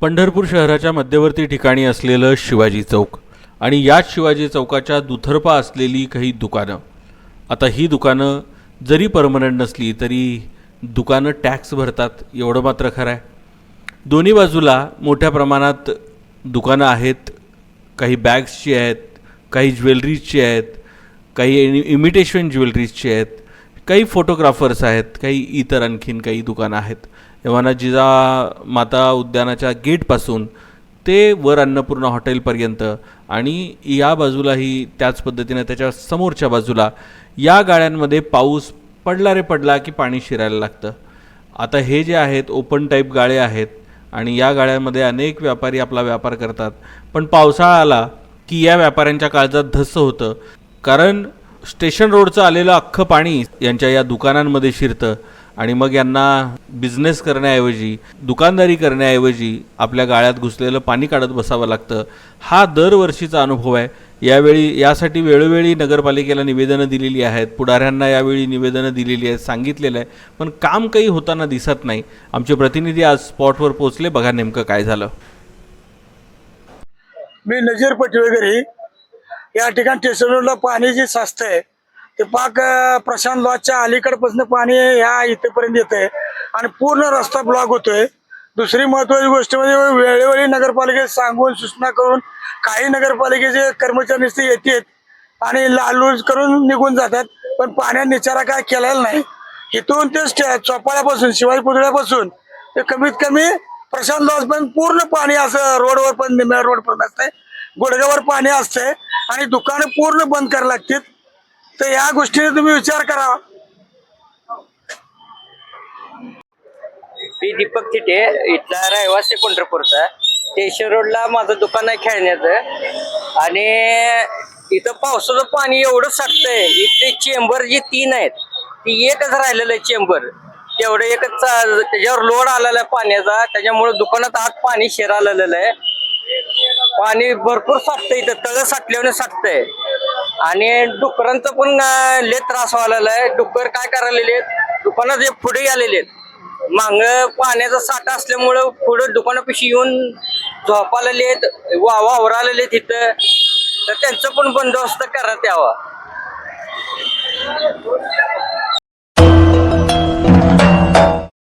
पंढरपूर शहराच्या मध्यवर्ती ठिकाणी असलेलं शिवाजी चौक आणि याच शिवाजी चौकाच्या दुतर्फा असलेली काही दुकानं. आता ही दुकानं जरी परमनंट नसली तरी दुकानं टॅक्स भरतात एवढं मात्र खरं आहे. दोन्ही बाजूला मोठ्या प्रमाणात दुकानं आहेत. काही बॅग्सची आहेत, काही ज्वेलरीजची आहेत, काही इमिटेशन ज्वेलरीजची आहेत, काही फोटोग्राफर्स आहेत, काही इतर आणखीन काही दुकानं आहेत. एव्हाना जिजामाता उद्यानाच्या गेटपासून ते वर अन्नपूर्णा हॉटेलपर्यंत आणि या बाजूलाही त्याच पद्धतीने त्याच्या समोरच्या बाजूला या गाळ्यांमध्ये पाऊस पडला रे पडला की पाणी शिरायला लागतं. आता हे जे आहेत ओपन टाईप गाळे आहेत आणि या गाळ्यांमध्ये अनेक व्यापारी आपला व्यापार करतात. पण पावसाळा आला की या व्यापाऱ्यांच्या काळजात धस्स होतं, कारण स्टेशन रोडचं आलेलं अख्खं पाणी यांच्या या दुकानांमध्ये शिरतं आणि मग यांना बिझनेस करण्याऐवजी, दुकानदारी करण्याऐवजी आपल्या गाळ्यात घुसलेलं पाणी काढत बसावं लागतं. हा दरवर्षीचा अनुभव आहे. यासाठी वेळोवेळी नगरपालिकेला निवेदनं दिलेली आहेत, पुढाऱ्यांना यावेळी निवेदनं दिलेली आहेत, सांगितलेलं आहे, पण काम काही होताना दिसत नाही. आमचे प्रतिनिधी आज स्पॉटवर पोहोचले. बघा नेमकं काय झालं. मी नजीर पटवेगरी या ठिकाणी स्टेशन रोडला पाणी जे साचतंय ते पाक प्रशांत लॉजच्या अलीकडपासून पाणी ह्या इथेपर्यंत येतंय आणि पूर्ण रस्ता ब्लॉक होतोय. दुसरी महत्वाची गोष्ट म्हणजे वेळोवेळी नगरपालिकेत सांगून सूचना करून काही नगरपालिकेचे कर्मचारी नुसते येतात आणि लालूच करून निघून जातात, पण पाण्यात निचारा काय केलेला नाही. इथून ते चोपाळ्यापासून शिवाजी पुतळ्यापासून ते कमीत कमी प्रशांत लॉज पण पूर्ण पाणी असं रोडवर पण निम्या रोड पण असतंय, गुडघ्यावर पाणी असतंय आणि दुकानं पूर्ण बंद करायला लागतात. तर या गोष्टीने तुम्ही विचार करा. मी दीपक चिटे, इथला रहिवासी पंढरपूरचा. स्टेशन रोडला माझं दुकान आहे खेळण्याचं आणि इथं पावसाचं पाणी एवढं साठतंय. इथले चेंबर जे 3 आहेत ती एकच राहिलेलं आहे चेंबर, तेवढं एकच त्याच्यावर लोड आलेला आहे पाण्याचा, त्याच्यामुळे दुकानात आत पाणी शिरालेलं आहे. पाणी भरपूर साठतंय, इथं तळ साठल्याने साठतंय आणि डुकरांचं पण लय त्रास व्हायला आहे. डुक्कर काय करायला दुकानात जे पुढे आलेले आहेत, मांग पाण्याचा साठा असल्यामुळं पुढे दुकानापाशी येऊन झोपायला आहेत, वावरालेले आहेत तिथं. तर त्यांचं पण बंदोबस्त करण्यात यावा.